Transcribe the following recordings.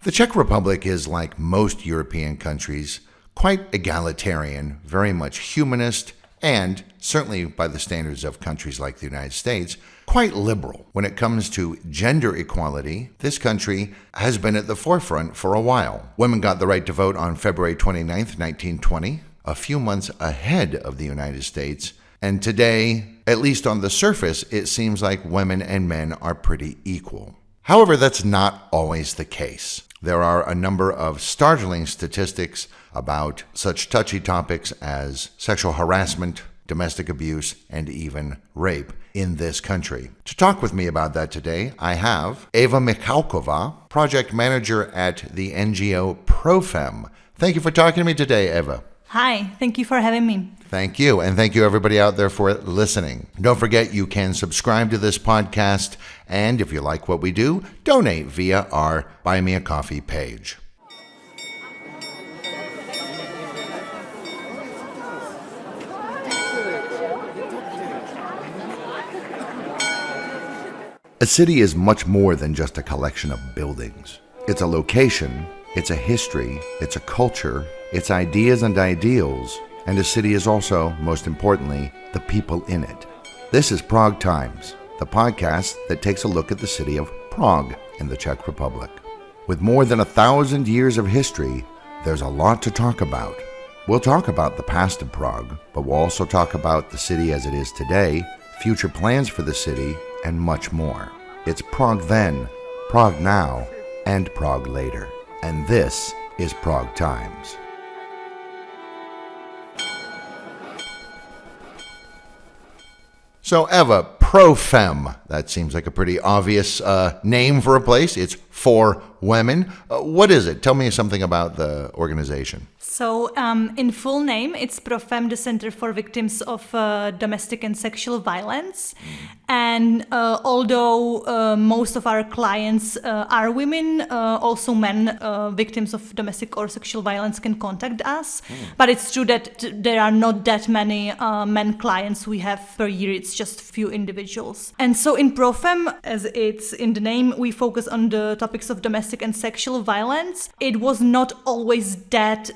The Czech Republic is, like most European countries, quite egalitarian, very much humanist, and, certainly by the standards of countries like the United States, quite liberal. When it comes to gender equality, this country has been at the forefront for a while. Women got the right to vote on February 29th, 1920, a few months ahead of the United States, and today, at least on the surface, it seems like women and men are pretty equal. However, that's not always the case. There are a number of startling statistics about such touchy topics as sexual harassment, domestic abuse, and even rape in this country. To talk with me about that today, I have Eva Michálková, project manager at the NGO proFem. Thank you for talking to me today, Eva. Hi, thank you for having me. Thank you, and thank you everybody out there for listening. Don't forget you can subscribe to this podcast, and if you like what we do, donate via our Buy Me a Coffee page. A city is much more than just a collection of buildings. It's a location, it's a history, it's a culture, it's ideas and ideals, and a city is also, most importantly, the people in it. This is Prague Times, the podcast that takes a look at the city of Prague in the Czech Republic. With more than 1,000 years of history, there's a lot to talk about. We'll talk about the past of Prague, but we'll also talk about the city as it is today, future plans for the city, and much more. It's Prague then, Prague now, and Prague later. And this is Prague Times. So Eva, proFem, that seems like a pretty obvious name for a place. It's for women. What is it? Tell me something about the organization. So in full name, it's proFem, the Center for Victims of Domestic and Sexual Violence. And although most of our clients are women, also men victims of domestic or sexual violence can contact us. But it's true that there are not that many men clients we have per year. It's just few individuals. And so in proFem, as it's in the name, we focus on the topics of domestic and sexual violence. It was not always that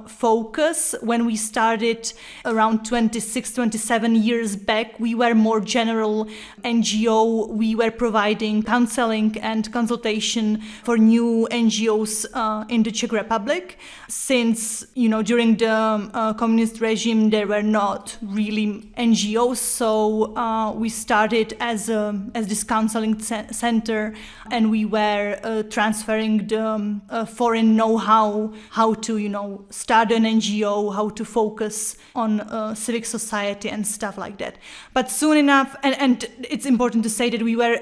focus. When we started around 26, 27 years back, we were more general NGO. We were providing counseling and consultation for new NGOs in the Czech Republic. Since, during the communist regime, there were not really NGOs, so we started as this counseling center, and we were transferring the foreign know-how, how to, start an NGO, how to focus on civic society and stuff like that. But soon enough, and it's important to say that we were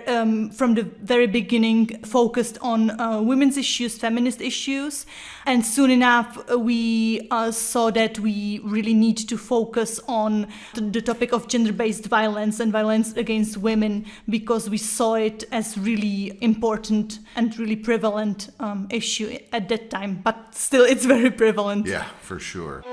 from the very beginning focused on women's issues, feminist issues, and soon enough we saw that we really need to focus on the topic of gender-based violence and violence against women, because we saw it as really important and really prevalent issue at that time. But still, it's very prevalent. Yeah, for sure.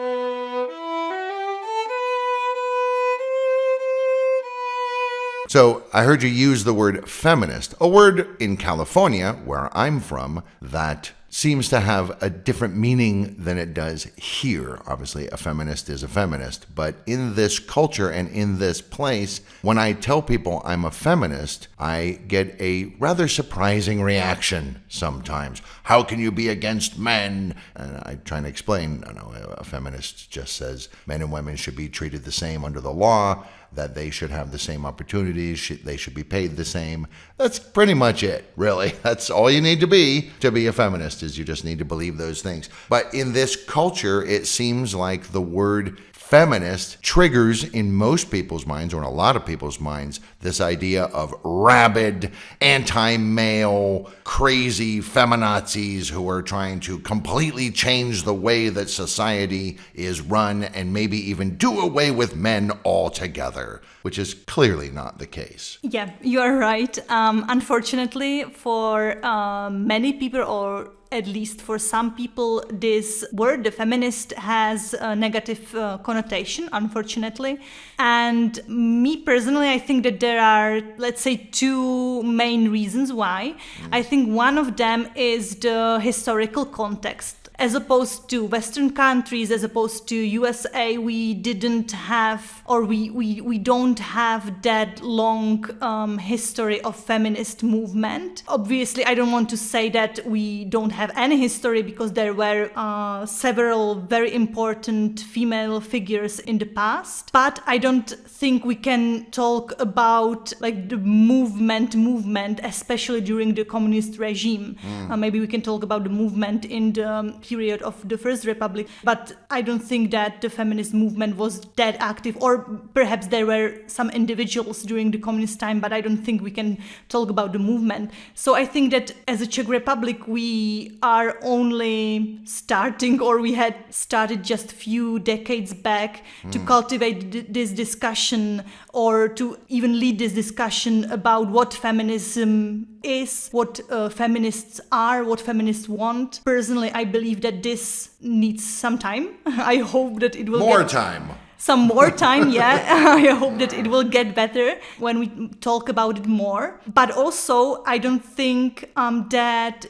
So I heard you use the word feminist, a word in California, where I'm from, that seems to have a different meaning than it does here. Obviously, a feminist is a feminist, but in this culture and in this place, when I tell people I'm a feminist, I get a rather surprising reaction sometimes. How can you be against men? And I try to explain, a feminist just says men and women should be treated the same under the law, that they should have the same opportunities, they should be paid the same. That's pretty much it, really. That's all you need to be a feminist, is you just need to believe those things. But in this culture, it seems like the word feminist triggers in most people's minds, or in a lot of people's minds, this idea of rabid, anti-male, crazy feminazis who are trying to completely change the way that society is run and maybe even do away with men altogether, which is clearly not the case. Yeah, you are right. Unfortunately, for many people, or at least for some people, this word, the feminist, has a negative connotation, unfortunately. And me personally, I think that there are, let's say, two main reasons why. I think one of them is the historical context. As opposed to Western countries, as opposed to USA, we didn't have, or we don't have that long history of feminist movement. Obviously, I don't want to say that we don't have any history, because there were several very important female figures in the past. But I don't think we can talk about like the movement, especially during the communist regime. Maybe we can talk about the movement in the period of the First Republic, but I don't think that the feminist movement was that active, or perhaps there were some individuals during the communist time, but I don't think we can talk about the movement. So I think that as a Czech Republic, we are only starting, or we had started just a few decades back to cultivate this discussion, or to even lead this discussion about what feminism is, what feminists are, what feminists want. Personally, I believe that this needs some time. I hope that it will some more time, yeah. I hope that it will get better when we talk about it more. But also, I don't think that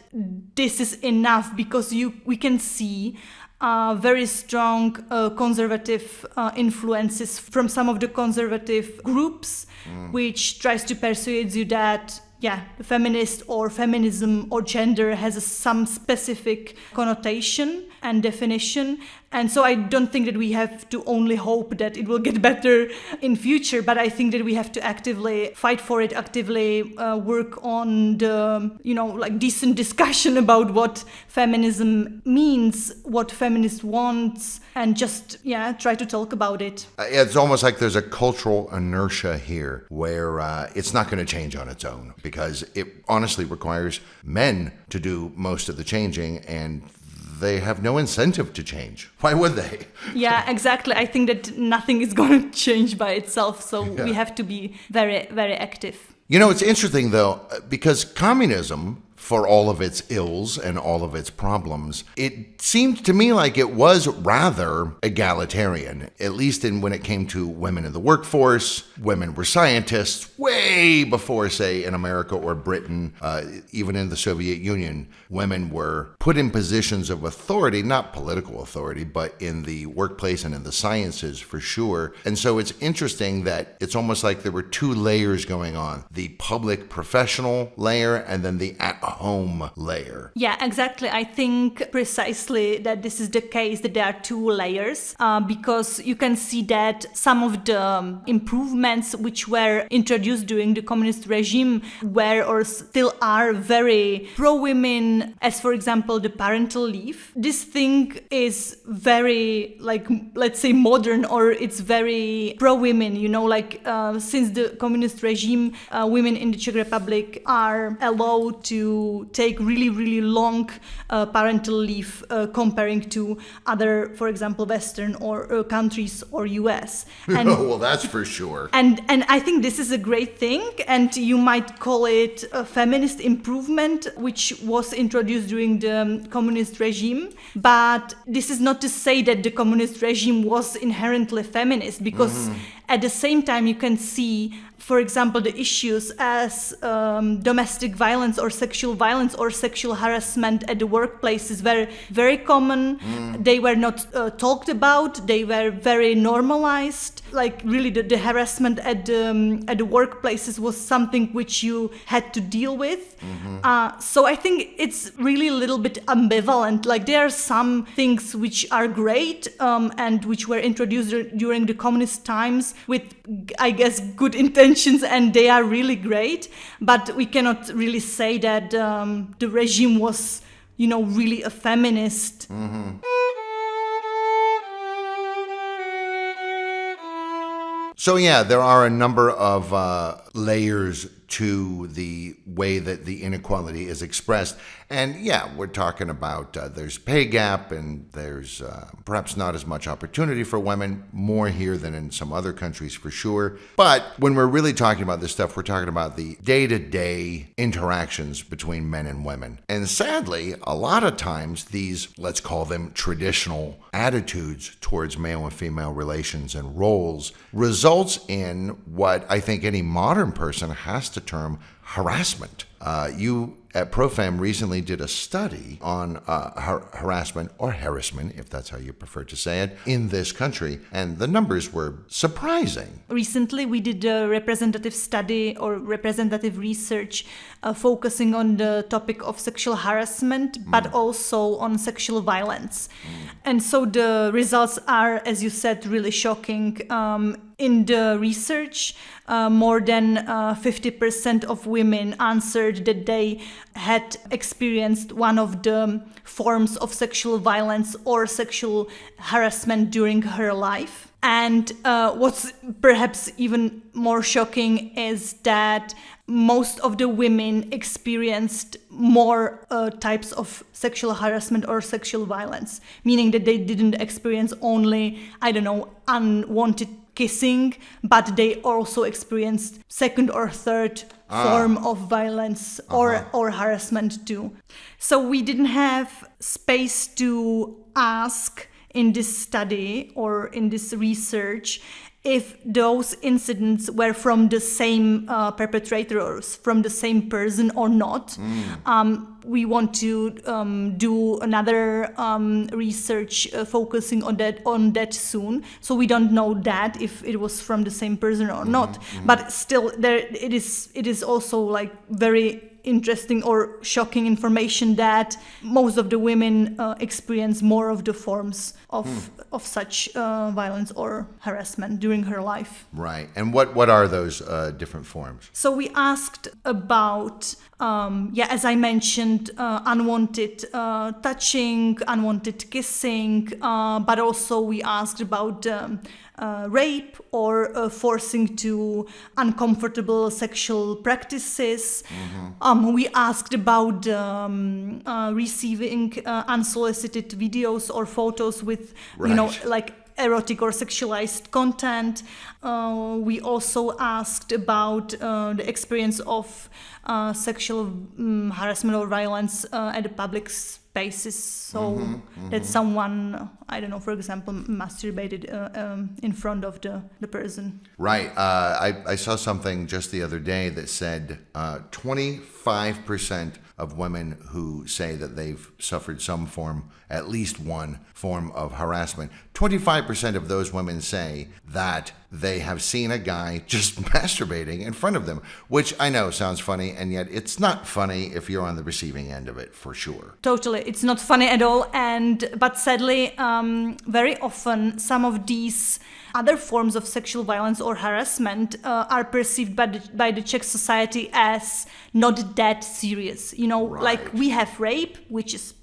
this is enough, because we can see very strong conservative influences from some of the conservative groups, which tries to persuade you that feminist or feminism or gender has some specific connotation and definition. And so I don't think that we have to only hope that it will get better in future, but I think that we have to actively fight for it, actively work on the, decent discussion about what feminism means, what feminists want, and just, try to talk about it. It's almost like there's a cultural inertia here where it's not going to change on its own, because it honestly requires men to do most of the changing, and they have no incentive to change. Why would they? Yeah, exactly. I think that nothing is going to change by itself, so we have to be very, very active. It's interesting, though, because communism, for all of its ills and all of its problems, it seemed to me like it was rather egalitarian, at least when it came to women in the workforce. Women were scientists way before, say, in America or Britain, even in the Soviet Union. Women were put in positions of authority, not political authority, but in the workplace and in the sciences for sure. And so it's interesting that it's almost like there were two layers going on: the public professional layer and then the at-home layer. Yeah, exactly. I think precisely that this is the case, that there are two layers, because you can see that some of the improvements which were introduced during the communist regime were or still are very pro-women, as for example the parental leave. This thing is very, let's say, modern, or it's very pro-women, since the communist regime, women in the Czech Republic are allowed to take really, really long parental leave comparing to other, for example, Western or countries or US. And, well, that's for sure. And I think this is a great thing, and you might call it a feminist improvement, which was introduced during the communist regime. But this is not to say that the communist regime was inherently feminist, because at the same time you can see, for example, the issues as domestic violence or sexual harassment at the workplaces were very common. They were not talked about. They were very normalized. Like really, the harassment at the workplaces was something which you had to deal with. So I think it's really a little bit ambivalent. Like there are some things which are great and which were introduced during the communist times with, I guess, good intentions, and they are really great. But we cannot really say that the regime was, really a feminist. So yeah, there are a number of layers to the way that the inequality is expressed. And yeah, we're talking about there's pay gap and there's perhaps not as much opportunity for women, more here than in some other countries for sure. But when we're really talking about this stuff, we're talking about the day-to-day interactions between men and women. And sadly, a lot of times these, let's call them traditional attitudes towards male and female relations and roles results in what I think any modern person has to term harassment. You at proFem recently did a study on harassment or harassment, if that's how you prefer to say it, in this country, and the numbers were surprising. Recently, we did a representative study or representative research focusing on the topic of sexual harassment, but also on sexual violence. And so the results are, as you said, really shocking. In the research, more than 50% of women answered that they had experienced one of the forms of sexual violence or sexual harassment during her life. And what's perhaps even more shocking is that most of the women experienced more types of sexual harassment or sexual violence, meaning that they didn't experience only, unwanted kissing, but they also experienced second or third form of violence or harassment too. So we didn't have space to ask in this study or in this research if those incidents were from the same perpetrators, from the same person or not. We want to do another research focusing on that soon. So we don't know that if it was from the same person or not. But still, it is also like very interesting or shocking information that most of the women experience more of the forms of such violence or harassment during her life. Right. And what are those different forms? So we asked about, as I mentioned, unwanted touching, unwanted kissing, but also we asked about rape or forcing to uncomfortable sexual practices. We asked about receiving unsolicited videos or photos with, like erotic or sexualized content. We also asked about the experience of sexual harassment or violence at the public spaces. So that someone, for example, masturbated in front of the person. Right. I saw something just the other day that said 25% of women who say that they've suffered some form, at least one form of harassment, 25% of those women say that they have seen a guy just masturbating in front of them, which I know sounds funny, and yet it's not funny if you're on the receiving end of it, for sure. Totally. It's not funny at all. But sadly, very often some of these other forms of sexual violence or harassment are perceived by the Czech society as not that serious. Right. Like we have rape, which is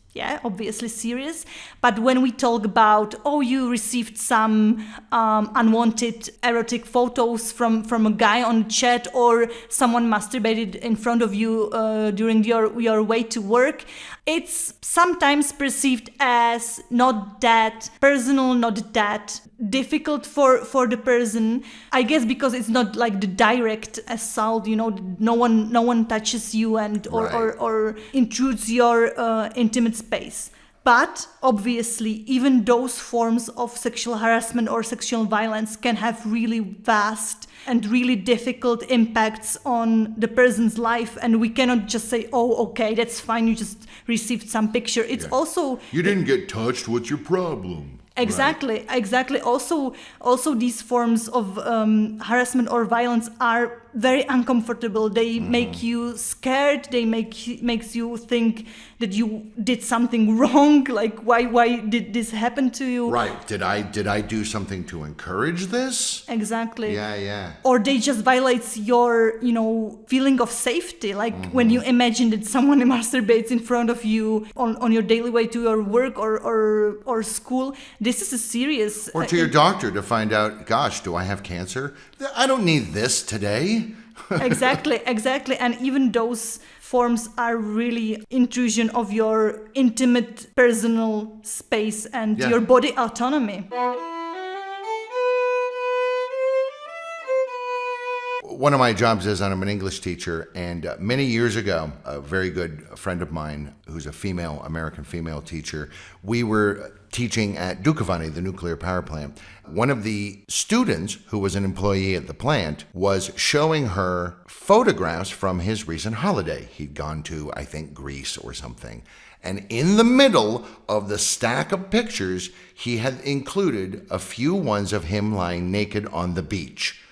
obviously serious. But when we talk about, you received some unwanted erotic photos from a guy on chat, or someone masturbated in front of you during your way to work, it's sometimes perceived as not that personal, not that difficult for the person. I guess because it's not like the direct assault, no one touches you and or intrudes your intimate space. But obviously, even those forms of sexual harassment or sexual violence can have really vast and really difficult impacts on the person's life. And we cannot just say, okay, that's fine, you just received some picture. It's also... You didn't get touched, what's your problem? Exactly. Also, these forms of harassment or violence are very uncomfortable. They make you scared. They makes you think that you did something wrong. Like why did this happen to you? Right. Did I do something to encourage this? Exactly. Yeah. Or they just violates your feeling of safety. Like when you imagine that someone masturbates in front of you on your daily way to your work or school. This is a serious... Or to your doctor to find out, gosh, do I have cancer? I don't need this today. Exactly. And even those forms are really intrusion of your intimate personal space and your body autonomy. One of my jobs is I'm an English teacher, and many years ago, a very good friend of mine who's a American female teacher, we were teaching at Dukovany, the nuclear power plant. One of the students who was an employee at the plant was showing her photographs from his recent holiday. He'd gone to, I think, Greece or something. And in the middle of the stack of pictures, he had included a few ones of him lying naked on the beach.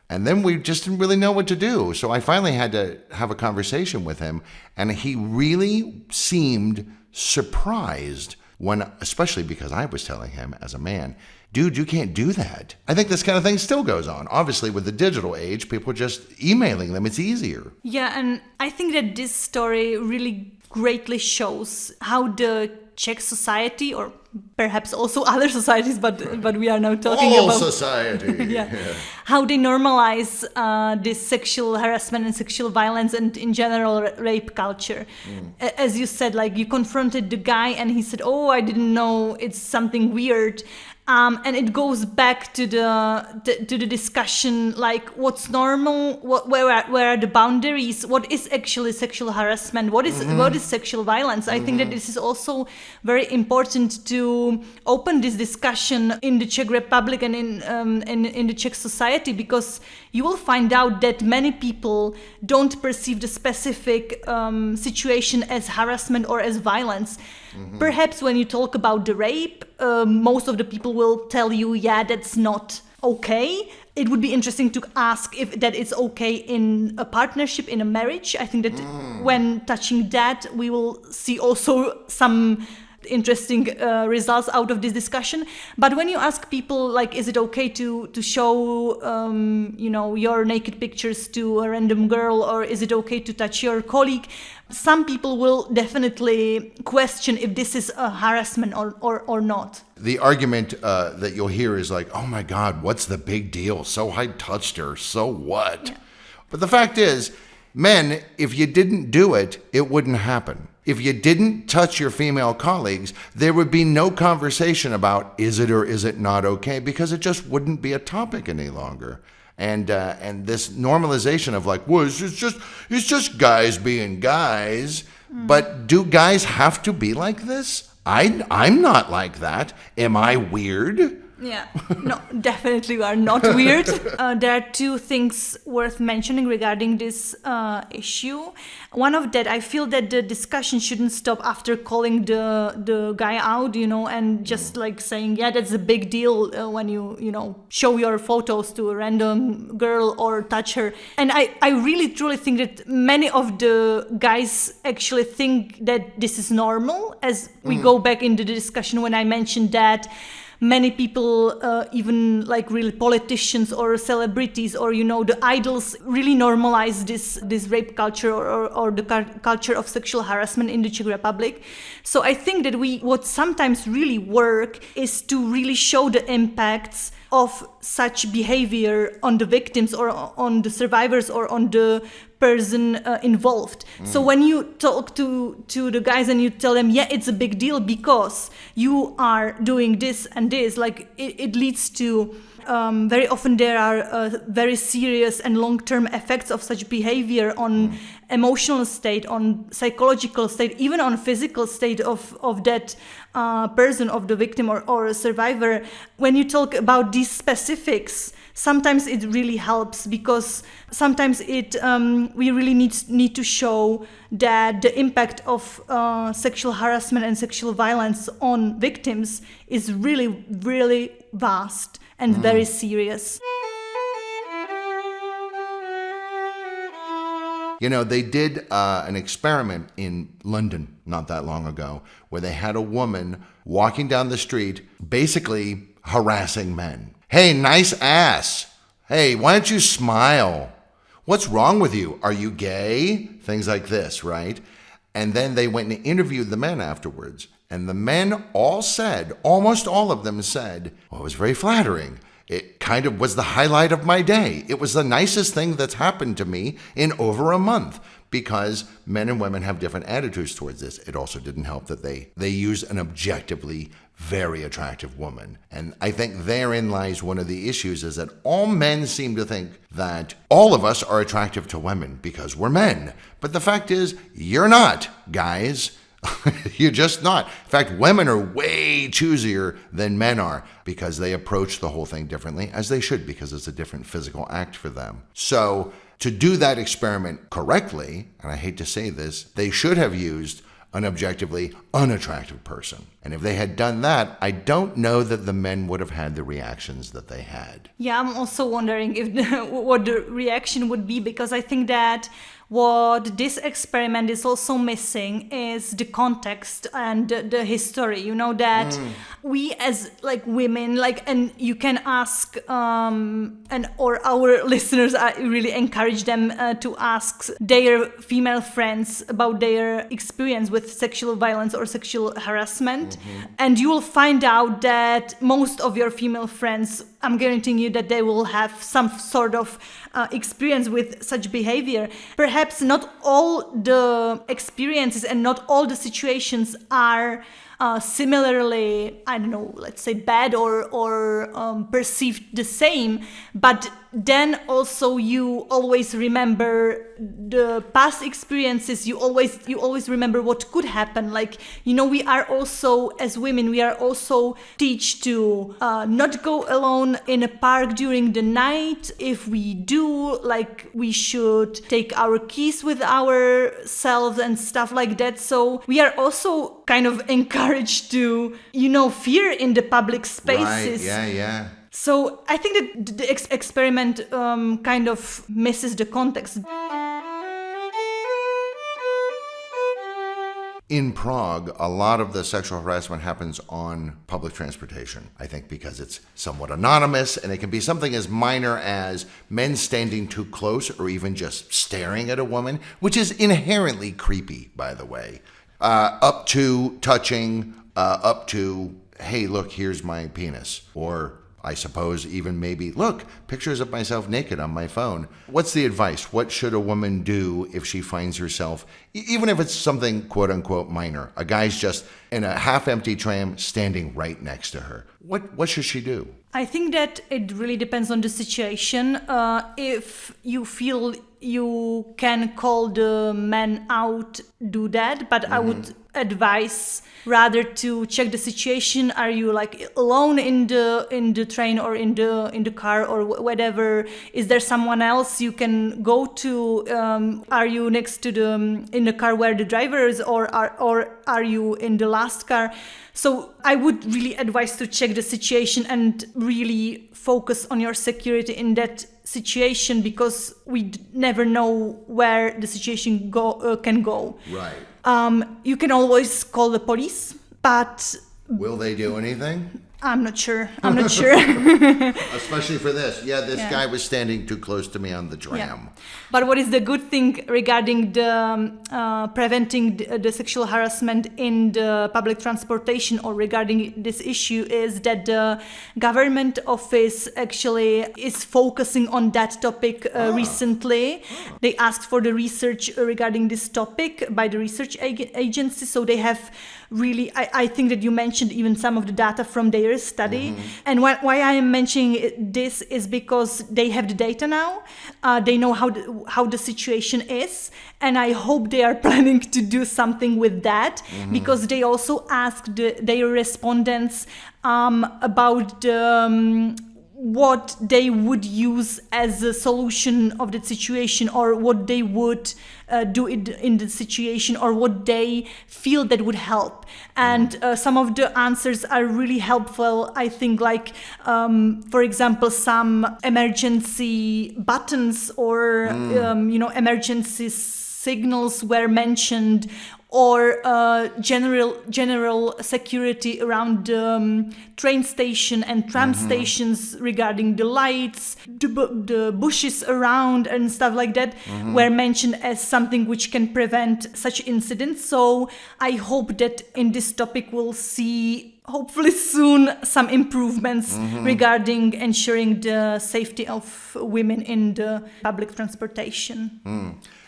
And then we just didn't really know what to do. So I finally had to have a conversation with him. And he really seemed surprised when, especially because I was telling him as a man, dude, you can't do that. I think this kind of thing still goes on. Obviously, with the digital age, people are just emailing them. It's easier. Yeah, and I think that this story really greatly shows how the Czech society, or perhaps also other societies, but we are now talking about society. Yeah. How they normalize this sexual harassment and sexual violence and in general rape culture. As you said, like you confronted the guy and he said, "Oh, I didn't know, it's something weird." And it goes back to the discussion, like what's normal, where are the boundaries, what is actually sexual harassment, what is sexual violence. I think that this is also very important to open this discussion in the Czech Republic and in the Czech society, because you will find out that many people don't perceive the specific situation as harassment or as violence. Perhaps when you talk about the rape, most of the people will tell you, yeah, that's not okay. It would be interesting to ask if that is okay in a partnership, in a marriage. I think that when touching that, we will see also some interesting results out of this discussion. But when you ask people, like, is it okay to show your naked pictures to a random girl, or is it okay to touch your colleague, some people will definitely question if this is a harassment or not. The argument that you'll hear is like, oh my God, what's the big deal? So I touched her, so what? Yeah. But the fact is, men, if you didn't do it, it wouldn't happen. If you didn't touch your female colleagues, there would be no conversation about is it or is it not okay, because it just wouldn't be a topic any longer. And this normalization of like, well, it's just guys being guys. But do guys have to be like this? I'm not like that. Am I weird? Yeah, no, definitely you are not weird. There are two things worth mentioning regarding this issue. One of that, I feel that the discussion shouldn't stop after calling the guy out, and just like saying, yeah, that's a big deal when you show your photos to a random girl or touch her. And I really truly think that many of the guys actually think that this is normal, as we go back into the discussion when I mentioned that many people, even like real politicians or celebrities or, the idols, really normalize this rape culture or the culture of sexual harassment in the Czech Republic. So I think that what sometimes really work is to really show the impacts of such behavior on the victims or on the survivors or on the person involved. So when you talk to the guys and you tell them, yeah, it's a big deal because you are doing this and this, like it leads to very often there are very serious and long-term effects of such behavior on emotional state, on psychological state, even on physical state of that person, of the victim or a survivor. When you talk about these specifics, sometimes it really helps, because sometimes we really need to show that the impact of sexual harassment and sexual violence on victims is really, really vast and very serious. They did an experiment in London not that long ago where they had a woman walking down the street basically harassing men. Hey, nice ass. Hey, why don't you smile? What's wrong with you? Are you gay? Things like this, right? And then they went and interviewed the men afterwards. And the men almost all of them said, well, it was very flattering. It kind of was the highlight of my day. It was the nicest thing that's happened to me in over a month, because men and women have different attitudes towards this. It also didn't help that they use an objectively very attractive woman. And I think therein lies one of the issues, is that all men seem to think that all of us are attractive to women because we're men. But the fact is, you're not, guys. You're just not. In fact, women are way choosier than men are, because they approach the whole thing differently, as they should, because it's a different physical act for them. So to do that experiment correctly, and I hate to say this, they should have used an objectively unattractive person. And if they had done that, I don't know that the men would have had the reactions that they had. Yeah, I'm also wondering what the reaction would be, because I think that what this experiment is also missing is the context and the history. You know, that we as women, and you can ask or our listeners, I really encourage them to ask their female friends about their experience with sexual violence or sexual harassment, and you will find out that most of your female friends, I'm guaranteeing you that they will have some sort of experience with such behavior. Perhaps not all the experiences and not all the situations are similarly, I don't know, let's say bad or perceived the same, but then also you always remember the past experiences. You always remember what could happen. We are also, as women, we are also teach to not go alone in a park during the night. If we do, we should take our keys with ourselves and stuff like that. So we are also kind of encouraged to, fear in the public spaces. Right, yeah. So I think that the experiment kind of misses the context. In Prague, a lot of the sexual harassment happens on public transportation, I think because it's somewhat anonymous, and it can be something as minor as men standing too close or even just staring at a woman, which is inherently creepy, by the way, up to touching, up to, hey, look, here's my penis, or I suppose even maybe, look, pictures of myself naked on my phone. What's the advice? What should a woman do if she finds herself, even if it's something quote unquote minor, a guy's just in a half-empty tram standing right next to her? What should she do? I think that it really depends on the situation. If you feel you can call the man out, do that. But I would advise rather to check the situation. Are you alone in the train or in the car or whatever? Is there someone else you can go to? Are you next to in the car where the driver is, or are you in the last car? So I would really advise to check the situation and really focus on your security in that situation, because we never know where the situation can go. Right. You can always call the police, but will they do anything? I'm not sure. Especially for this. Yeah, this guy was standing too close to me on the tram. Yeah. But what is the good thing regarding the preventing the sexual harassment in the public transportation, or regarding this issue, is that the government office actually is focusing on that topic recently. They asked for the research regarding this topic by the research agency, so they have really, I think that you mentioned even some of the data from their study. And why I am mentioning this is because they have the data now. They know how the situation is, and I hope they are planning to do something with that, because they also asked their respondents about what they would use as a solution of the situation, or what they would do in the situation, or what they feel that would help. And some of the answers are really helpful. I think for example, some emergency buttons or emergency signals were mentioned, or general security around train station and tram stations regarding the lights, the bushes around and stuff like that were mentioned as something which can prevent such incidents. So I hope that in this topic we'll see hopefully soon some improvements regarding ensuring the safety of women in the public transportation.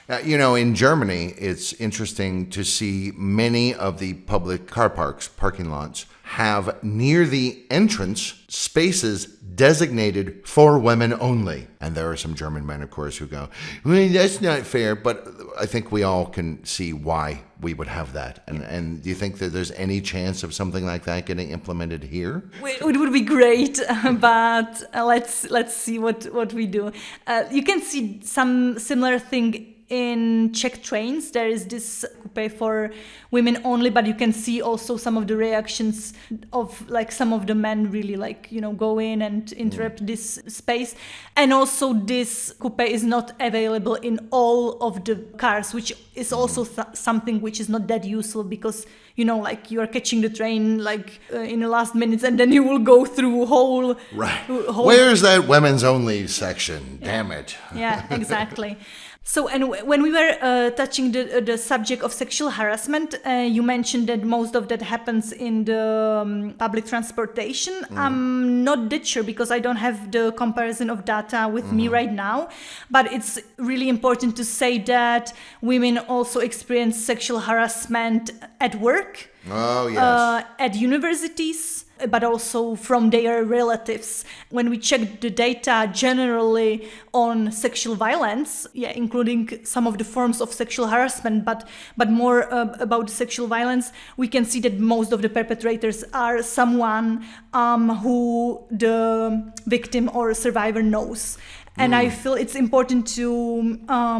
In Germany, it's interesting to see many of the public car parking lots have near the entrance spaces designated for women only. And there are some German men, of course, who go, well, that's not fair. But I think we all can see why we would have that. And do you think that there's any chance of something like that getting implemented here? It would be great, but let's see what we do. You can see some similar thing in Czech trains. There is this coupe for women only, but you can see also some of the reactions of like some of the men really go in and interrupt this space. And also this coupe is not available in all of the cars, which is also something which is not that useful because you are catching the train in the last minutes and then you will go through whole. Where's that women's only section? Damn it. Yeah, exactly. So, and when we were touching the subject of sexual harassment, you mentioned that most of that happens in the public transportation. I'm not that sure because I don't have the comparison of data with me right now. But it's really important to say that women also experience sexual harassment at work, at universities, but also from their relatives. When we check the data generally on sexual violence, including some of the forms of sexual harassment, but more about sexual violence, we can see that most of the perpetrators are someone who the victim or survivor knows. And I feel it's important to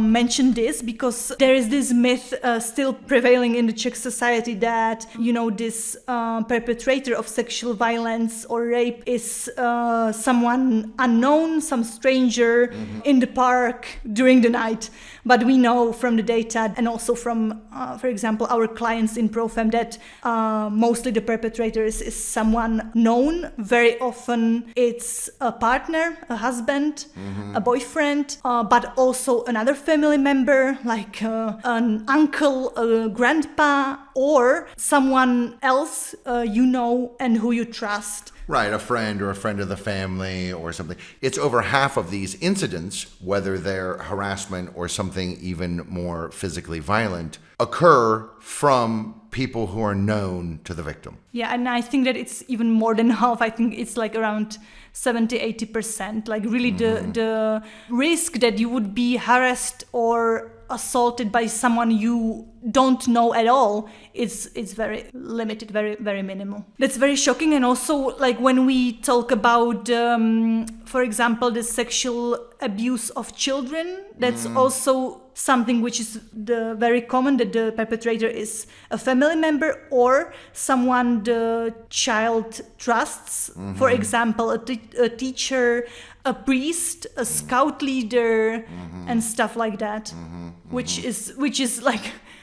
mention this because there is this myth still prevailing in the Czech society that, this perpetrator of sexual violence or rape is someone unknown, some stranger in the park during the night. But we know from the data and also from, for example, our clients in proFem that mostly the perpetrator is someone known. Very often it's a partner, a husband, a boyfriend, but also another family member like an uncle, a grandpa, or someone else and who you trust. Right, a friend or a friend of the family or something. It's over half of these incidents, whether they're harassment or something even more physically violent, occur from people who are known to the victim. Yeah, and I think that it's even more than half. I think it's around 70-80%. Really the risk that you would be harassed or assaulted by someone you don't know at all is very limited, very, very minimal. That's very shocking. And also when we talk about for example the sexual abuse of children, that's also something which is very common, that the perpetrator is a family member or someone the child trusts. For example, a teacher, a priest, a scout leader, and stuff like that, which is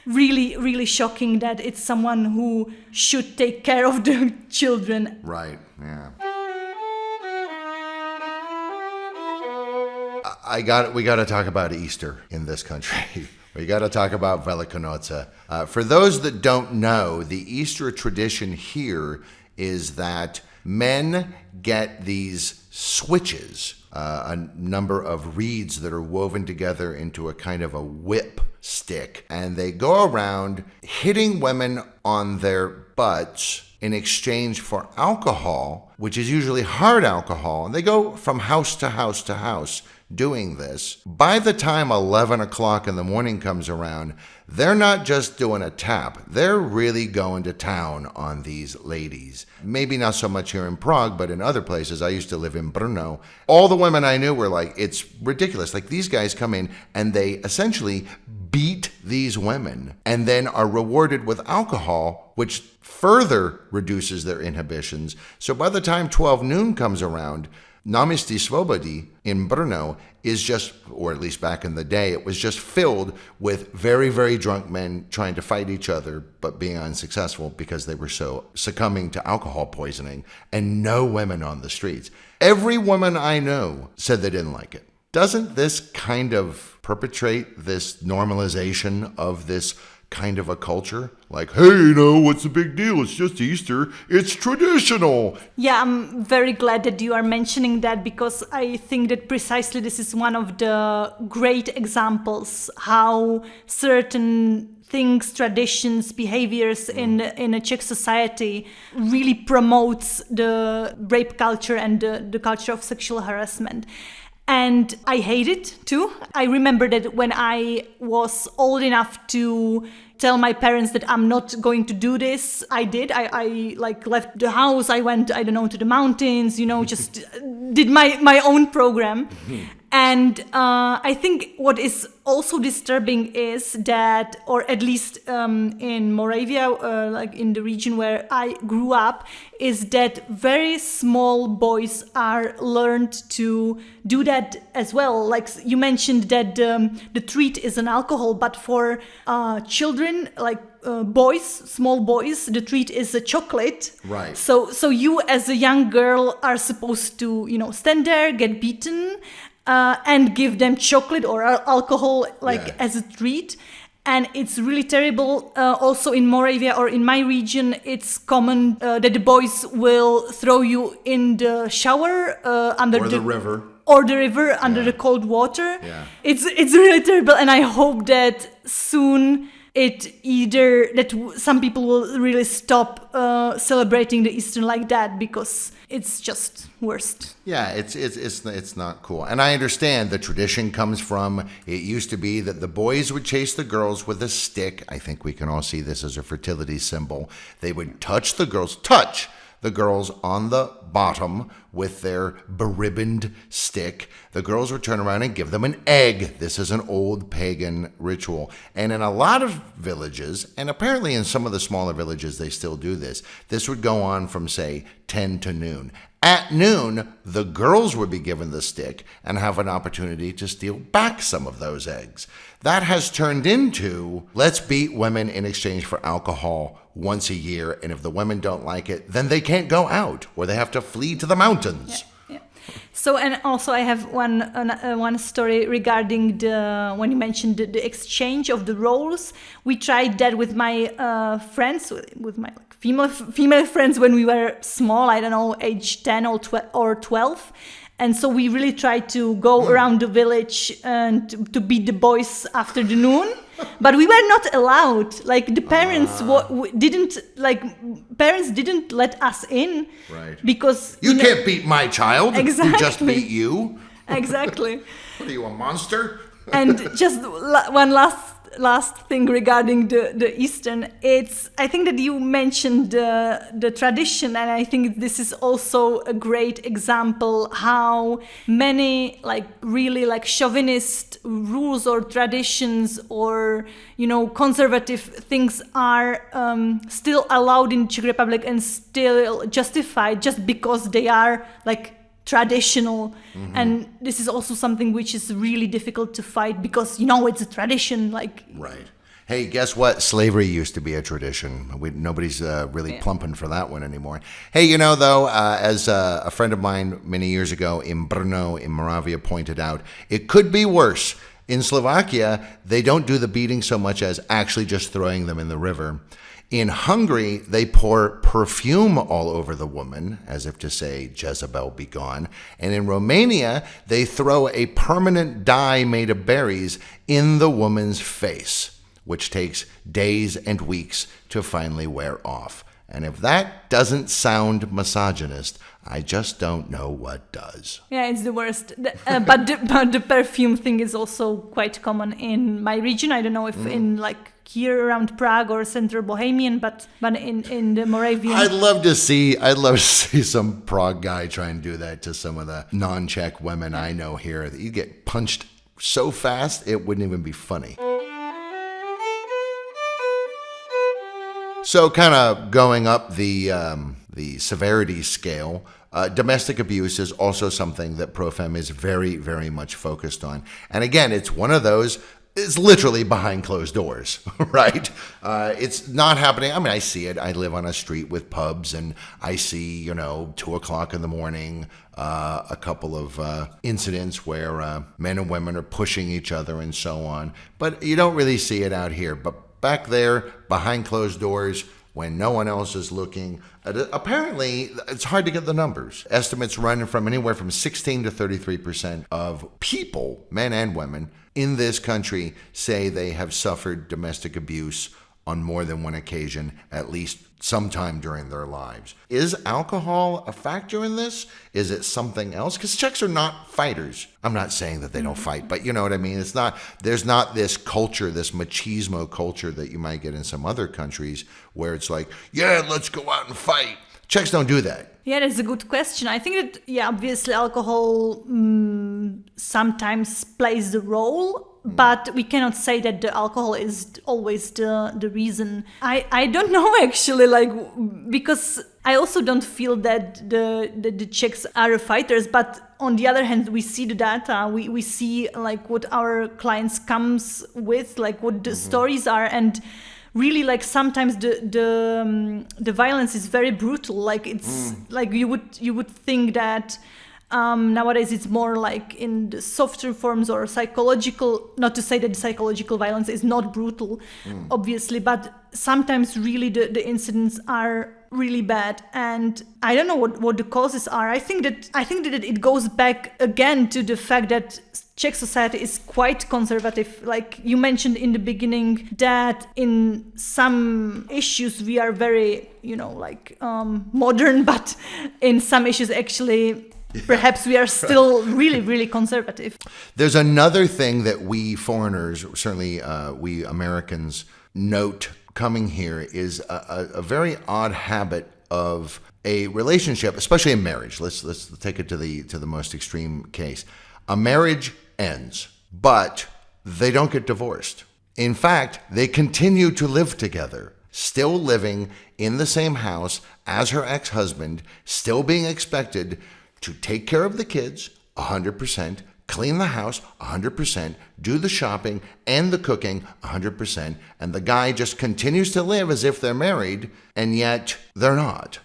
really, really shocking that it's someone who should take care of the children. Right, yeah. We got to talk about Easter in this country. We got to talk about Velikonoce. For those that don't know, the Easter tradition here is that men get these switches, a number of reeds that are woven together into a kind of a whip stick, and they go around hitting women on their butts in exchange for alcohol, which is usually hard alcohol, and they go from house to house to house doing this. By the time 11 o'clock in the morning comes around, they're not just doing a tap, they're really going to town on these ladies. Maybe not so much here in Prague, but in other places. I used to live in Brno. All the women I knew were like, it's ridiculous. These guys come in and they essentially beat these women and then are rewarded with alcohol, which further reduces their inhibitions. So by the time 12 noon comes around, Náměstí Svobody in Brno is just, or at least back in the day, it was just filled with very, very drunk men trying to fight each other, but being unsuccessful because they were so succumbing to alcohol poisoning, and no women on the streets. Every woman I know said they didn't like it. Doesn't this kind of perpetrate this normalization of this kind of a culture? Like, hey, what's the big deal? It's just Easter. It's traditional. Yeah, I'm very glad that you are mentioning that, because I think that precisely this is one of the great examples how certain things, traditions, behaviors in a Czech society really promotes the rape culture and the culture of sexual harassment. And I hate it too. I remember that when I was old enough to tell my parents that I'm not going to do this, I did. I like left the house. I went, I don't know, to the mountains, just did my own program. And I think what is also disturbing is that, or at least in Moravia, like in the region where I grew up, is that very small boys are learned to do that as well. Like you mentioned that the treat is an alcohol, but for children, like boys, small boys, the treat is a chocolate. Right. So you as a young girl are supposed to, stand there, get beaten, and give them chocolate or alcohol as a treat. And it's really terrible. Also in Moravia or in my region, it's common that the boys will throw you in the shower under the river. Or the river under the cold water. Yeah. It's really terrible, and I hope that soon some people will really stop celebrating the Easter like that, because it's just worst. Yeah, it's not cool. And I understand the tradition comes from, it used to be that the boys would chase the girls with a stick. I think we can all see this as a fertility symbol. They would touch the girls on the bottom with their beribboned stick. The girls would turn around and give them an egg. This is an old pagan ritual. And in a lot of villages, and apparently in some of the smaller villages they still do this, this would go on from, say, 10 to noon. At noon, the girls would be given the stick and have an opportunity to steal back some of those eggs. That has turned into, let's beat women in exchange for alcohol once a year, and if the women don't like it, then they can't go out, or they have to flee to the mountains. Yeah. So, and also I have one story regarding when you mentioned the exchange of the roles. We tried that with my friends, with my female friends when we were small, I don't know, age 10 or 12. And so we really tried to go around the village and to beat the boys after the noon. But we were not allowed. Like the parents didn't let us in. Right. Because you can't beat my child. Exactly. Who just beat you. Exactly. What are you, a monster? And just one last thing regarding the Eastern, I think that you mentioned the tradition, and I think this is also a great example how many really chauvinist rules or traditions or conservative things are still allowed in Czech Republic and still justified just because they are traditional. Mm-hmm. And this is also something which is really difficult to fight because it's a tradition. Right. Hey, guess what? Slavery used to be a tradition. Nobody's really plumping for that one anymore. Hey, though, as a friend of mine many years ago in Brno in Moravia pointed out, it could be worse. In Slovakia, they don't do the beating so much as actually just throwing them in the river. In Hungary, they pour perfume all over the woman, as if to say, Jezebel be gone. And in Romania, they throw a permanent dye made of berries in the woman's face, which takes days and weeks to finally wear off. And if that doesn't sound misogynist, I just don't know what does. Yeah, it's the worst. But the perfume thing is also quite common in my region. I don't know if in here around Prague or Central Bohemian, but in the Moravian. I'd love to see some Prague guy try and do that to some of the non-Czech women I know here. You get punched so fast it wouldn't even be funny. So kind of going up the the severity scale, domestic abuse is also something that proFem is very, very much focused on. And again, it's one of those, it's literally behind closed doors, right? It's not happening. I mean, I see it. I live on a street with pubs, and I see, 2:00 in the morning, a couple of incidents where men and women are pushing each other and so on. But you don't really see it out here. But back there, behind closed doors, when no one else is looking, apparently it's hard to get the numbers. Estimates run from anywhere from 16 to 33% of people, men and women, in this country say they have suffered domestic abuse on more than one occasion, at least sometime during their lives. Is alcohol a factor in this? Is it something else? Because Czechs are not fighters. I'm not saying that they don't fight, but you know what I mean? There's not this culture, this machismo culture that you might get in some other countries where it's like, yeah, let's go out and fight. Czechs don't do that. Yeah, that's a good question. I think that, obviously alcohol sometimes plays the role, but we cannot say that the alcohol is always the reason. I don't know actually, because I also don't feel that the Czechs are fighters, but on the other hand, we see the data, we see what our clients comes with, what the stories are, and really sometimes the violence is very brutal. It's you would think that nowadays it's more in the softer forms or psychological, not to say that psychological violence is not brutal, obviously, but sometimes really the incidents are really bad, and I don't know what the causes are. I think that it goes back again to the fact that Czech society is quite conservative. Like you mentioned in the beginning, that in some issues we are very, modern, but in some issues actually perhaps we are still really, really conservative. There's another thing that we foreigners, certainly we Americans, note coming here is a very odd habit of a relationship, especially in marriage. Let's take it to the most extreme case. A marriage ends, but they don't get divorced. In fact, they continue to live together, still living in the same house as her ex-husband, still being expected to take care of the kids 100%, clean the house 100%, do the shopping and the cooking 100%, and the guy just continues to live as if they're married, and yet they're not.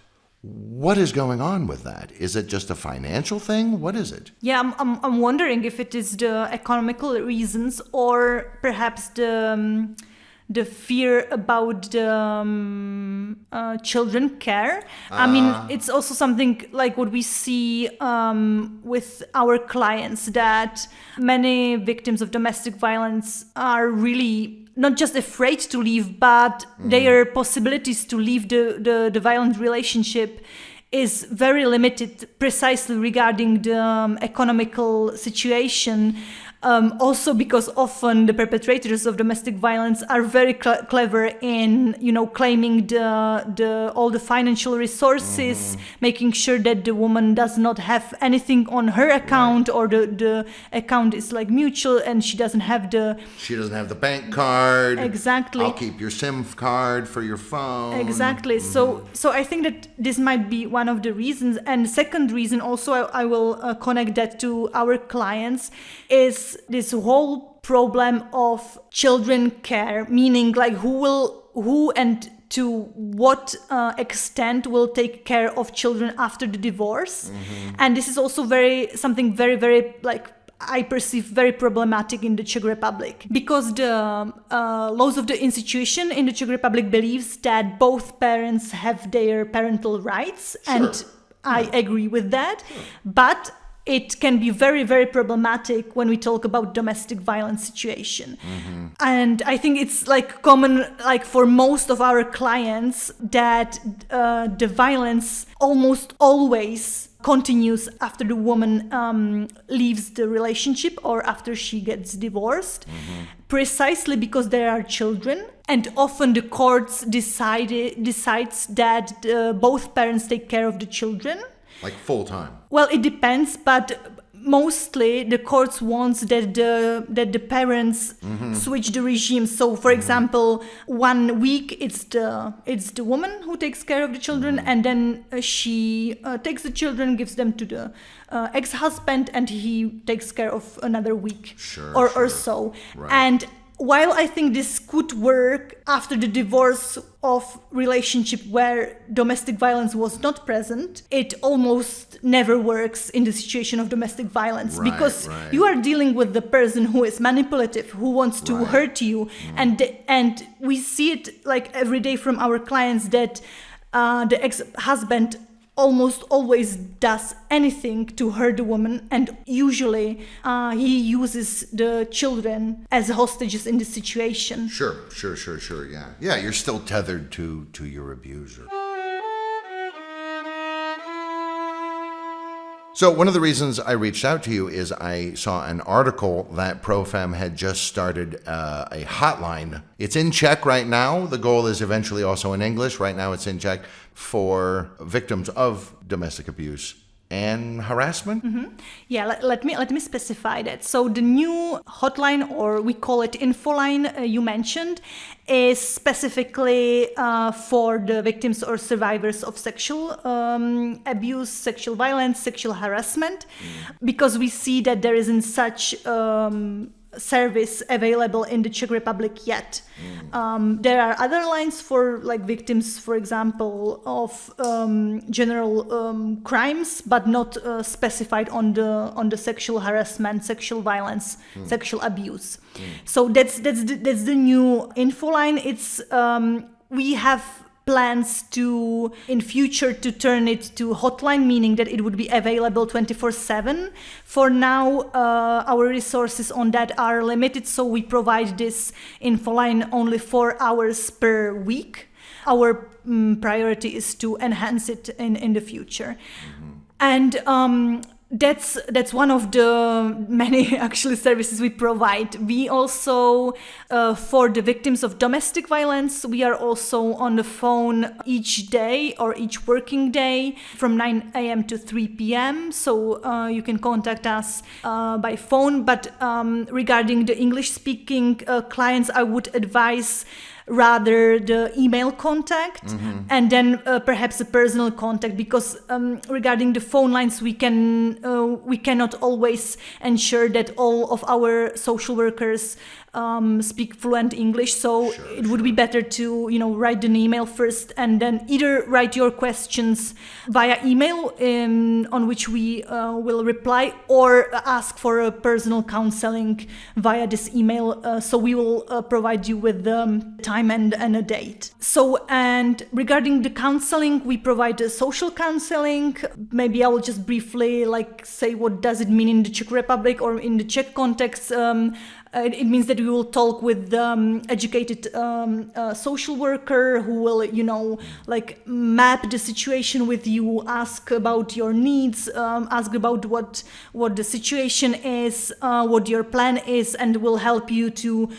What is going on with that? Is it just a financial thing? What is it? Yeah, I'm wondering if it is the economical reasons or perhaps the fear about the children care. I mean, it's also something like what we see with our clients, that many victims of domestic violence are really not just afraid to leave, but their possibilities to leave the violent relationship is very limited, precisely regarding the economical situation. Also because often the perpetrators of domestic violence are very clever in, claiming all the financial resources, making sure that the woman does not have anything on her account, or the account is mutual and she doesn't have the bank card. Exactly. I'll keep your SIM card for your phone. Exactly. So I think that this might be one of the reasons. And second reason also, I will connect that to our clients, is this whole problem of children care, meaning who and to what extent will take care of children after the divorce. And this is also something very, very I perceive very problematic in the Czech Republic, because the laws of the institution in the Czech Republic believes that both parents have their parental rights, and I agree with that, but it can be very, very problematic when we talk about domestic violence situation. And I think it's common, for most of our clients, that the violence almost always continues after the woman leaves the relationship or after she gets divorced, precisely because there are children, and often the courts decides that both parents take care of the children. Full time? Well, it depends, but mostly the courts wants that the parents switch the regime. So, for example, 1 week it's the woman who takes care of the children, and then she takes the children, gives them to the ex-husband, and he takes care of another week or so. Right. And while I think this could work after the divorce of relationship where domestic violence was not present, it almost never works in the situation of domestic violence, because you are dealing with the person who is manipulative, who wants to hurt you, and we see it like every day from our clients that the ex-husband almost always does anything to hurt the woman, and usually he uses the children as hostages in the situation. Sure, yeah. Yeah, you're still tethered to your abuser. So one of the reasons I reached out to you is I saw an article that proFem had just started a hotline. It's in Czech right now. The goal is eventually also in English. Right now it's in Czech for victims of domestic abuse and harassment. Yeah, let me specify that. So the new hotline, or we call it infoline, you mentioned, is specifically for the victims or survivors of sexual abuse, sexual violence, sexual harassment, because we see that there isn't such service available in the Czech Republic yet. There are other lines for like victims, for example, of general crimes, but not specified on the sexual harassment, sexual violence, sexual abuse. So that's the new info line. It's we have plans to in future to turn it to hotline, meaning that it would be available 24/7. For now, our resources on that are limited, so we provide this info line only 4 hours per week. Our priority is to enhance it in the future. And that's one of the many actually services we provide. We also, for the victims of domestic violence, we are also on the phone each day or each working day from 9 a.m. to 3 p.m. So you can contact us by phone. But regarding the English-speaking clients, I would advise rather the email contact and then perhaps a personal contact, because regarding the phone lines we cannot always ensure that all of our social workers speak fluent English, so it would be better to write an email first and then either write your questions via email on which we will reply, or ask for a personal counseling via this email, so we will provide you with the time and a date. So, and regarding the counseling, we provide a social counseling. Maybe I will just briefly say what does it mean in the Czech Republic or in the Czech context. It means that we will talk with educated social worker who will, map the situation with you, ask about your needs, ask about what the situation is, what your plan is, and will help you to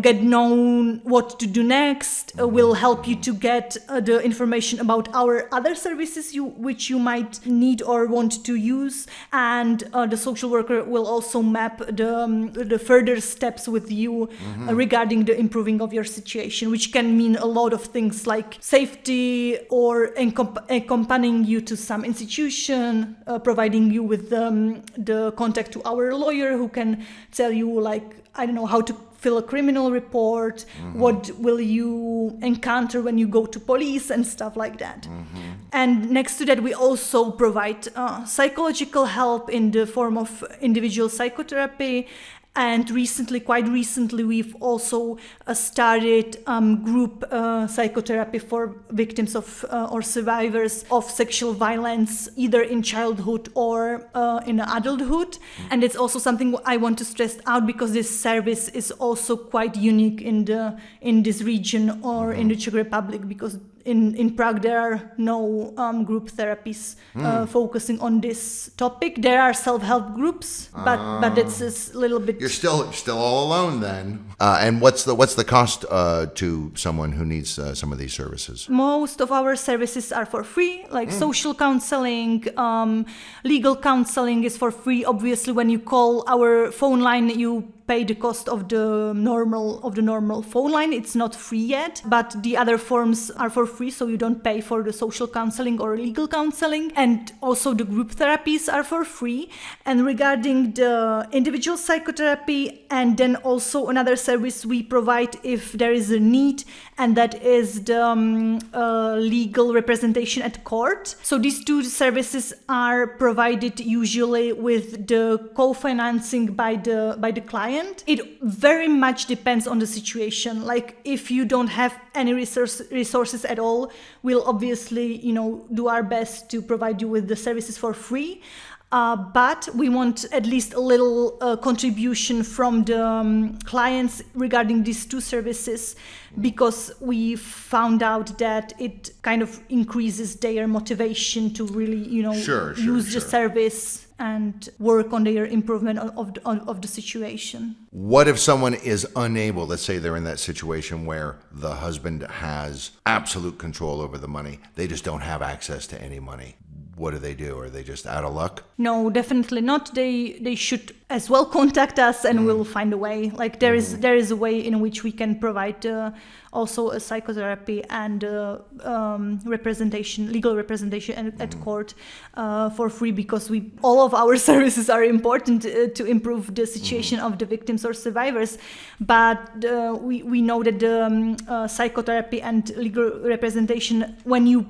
get known what to do next, will help you to get the information about our other services which you might need or want to use. And the social worker will also map the further steps with you regarding the improving of your situation, which can mean a lot of things like safety or accompanying you to some institution, providing you with the contact to our lawyer who can tell you how to fill a criminal report, what will you encounter when you go to police and stuff like that. And next to that, we also provide psychological help in the form of individual psychotherapy. And quite recently, we've also started group psychotherapy for victims of or survivors of sexual violence, either in childhood or in adulthood. And it's also something I want to stress out, because this service is also quite unique in this region or in the Czech Republic, because in Prague there are no group therapies focusing on this topic. There are self-help groups, but it's a little bit. You're still all alone then. And what's the cost to someone who needs some of these services? Most of our services are for free, like social counseling, legal counseling is for free. Obviously, when you call our phone line, you pay the cost of the normal phone line. It's not free yet, but the other forms are for free, so you don't pay for the social counseling or legal counseling. And also the group therapies are for free. And regarding the individual psychotherapy, and then also another service we provide if there is a need, and that is the legal representation at court. So these two services are provided usually with the co-financing by the client. It very much depends on the situation. Like if you don't have any resources at all, we'll obviously, do our best to provide you with the services for free. But we want at least a little contribution from the clients regarding these two services, because we found out that it kind of increases their motivation to really, use the service and work on their improvement of the situation. What if someone is unable, let's say they're in that situation where the husband has absolute control over the money, they just don't have access to any money? What do they do? Are they just out of luck? No, definitely not. They should as well contact us, and we'll find a way. Like there is a way in which we can provide also a psychotherapy and legal representation at court for free, because all of our services are important to improve the situation of the victims or survivors. But we know that the psychotherapy and legal representation, when you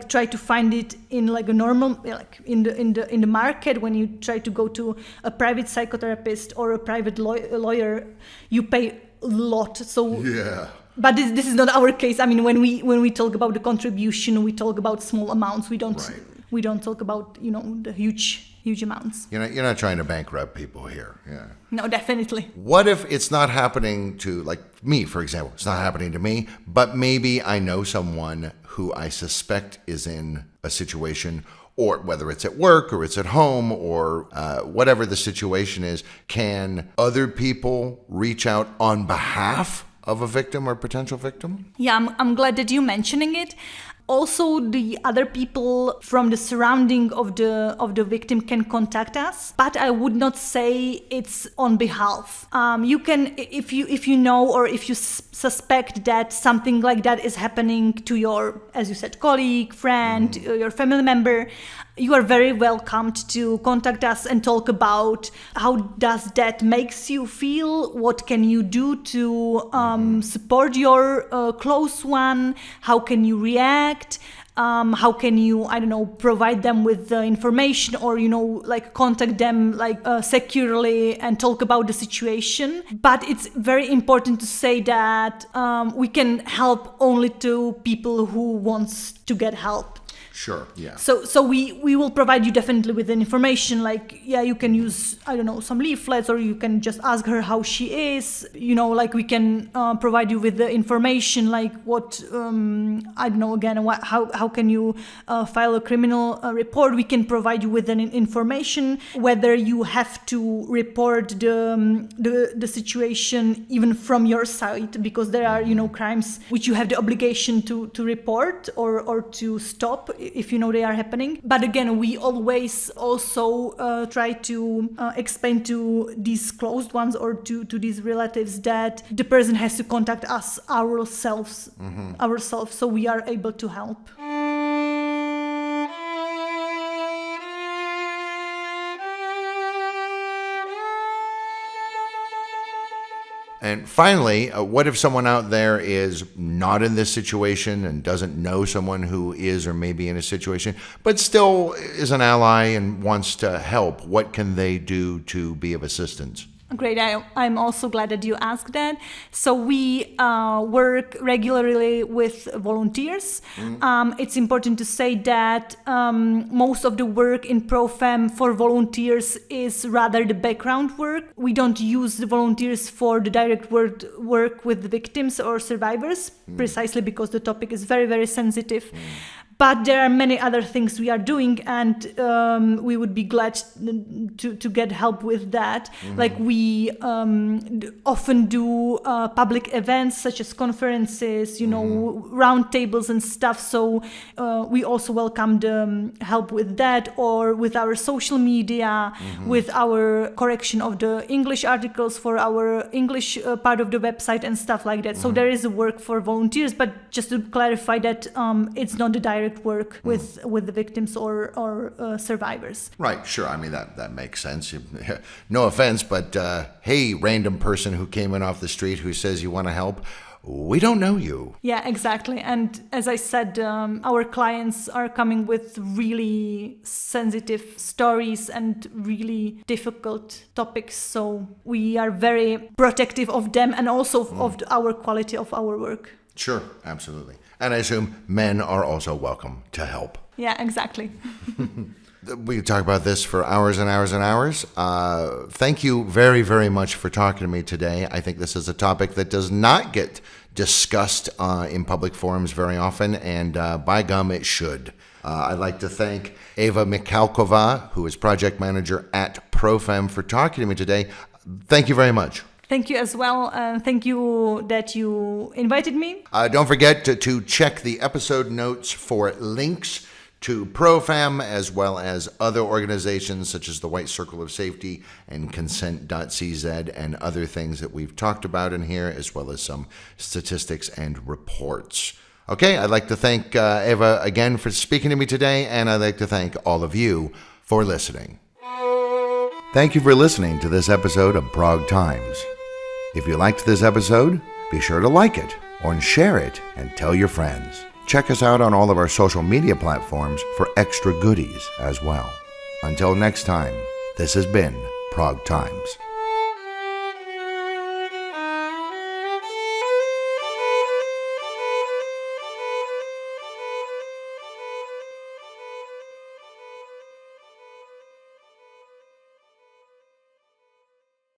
try to find it in a normal, in the market, when you try to go to a private psychotherapist or a private lawyer, you pay a lot. So yeah. But this is not our case. I mean, when we talk about the contribution, we talk about small amounts. We don't talk about the huge amounts. You're not trying to bankrupt people here. Yeah. No, definitely. What if it's not happening to, me, for example? It's not happening to me, but maybe I know someone who I suspect is in a situation, or whether it's at work or it's at home or whatever the situation is. Can other people reach out on behalf of a victim or potential victim? Yeah, I'm glad that you're mentioning it. Also, the other people from the surrounding of the victim can contact us, but I would not say it's on behalf. You can, if you know or if you suspect that something like that is happening to your, as you said, colleague, friend, your family member, you are very welcomed to contact us and talk about how does that makes you feel, what can you do to support your close one, how can you react, how can you, provide them with the information, or, contact them securely and talk about the situation. But it's very important to say that we can help only to people who wants to get help. Sure, yeah. So we will provide you definitely with information, you can use, some leaflets, or you can just ask her how she is, we can provide you with the information, what, how can you file a criminal report. We can provide you with an information, whether you have to report the situation even from your side, because there are, crimes which you have the obligation to report or to stop if they are happening. But again, we always also try to explain to these closed ones or to these relatives that the person has to contact us ourselves, so we are able to help. And finally, what if someone out there is not in this situation and doesn't know someone who is or may be in a situation, but still is an ally and wants to help? What can they do to be of assistance? Great. I'm also glad that you asked that. So we work regularly with volunteers. It's important to say that most of the work in proFem for volunteers is rather the background work. We don't use the volunteers for the direct work with the victims or survivors, precisely because the topic is very, very sensitive. But there are many other things we are doing, and we would be glad to get help with that. Like we often do public events such as conferences, round tables and stuff. So we also welcome the help with that, or with our social media, with our correction of the English articles for our English part of the website and stuff like that. So there is a work for volunteers, but just to clarify that it's not the direct work with the victims or survivors. Right, sure. I mean, that makes sense. No offense, but hey, random person who came in off the street who says you want to help, we don't know you. Yeah, exactly. And as I said, our clients are coming with really sensitive stories and really difficult topics. So we are very protective of them and also of our quality of our work. Sure, absolutely. And I assume men are also welcome to help. Yeah, exactly. We could talk about this for hours and hours and hours. Thank you very, very much for talking to me today. I think this is a topic that does not get discussed in public forums very often, and by gum, it should. I'd like to thank Eva Michálková, who is project manager at proFem, for talking to me today. Thank you very much. Thank you as well. Thank you that you invited me. Don't forget to check the episode notes for links to proFem, as well as other organizations such as the White Circle of Safety and consent.cz and other things that we've talked about in here, as well as some statistics and reports. Okay, I'd like to thank Eva again for speaking to me today, and I'd like to thank all of you for listening. Thank you for listening to this episode of Prague Times. If you liked this episode, be sure to like it or share it and tell your friends. Check us out on all of our social media platforms for extra goodies as well. Until next time, this has been Prague Times.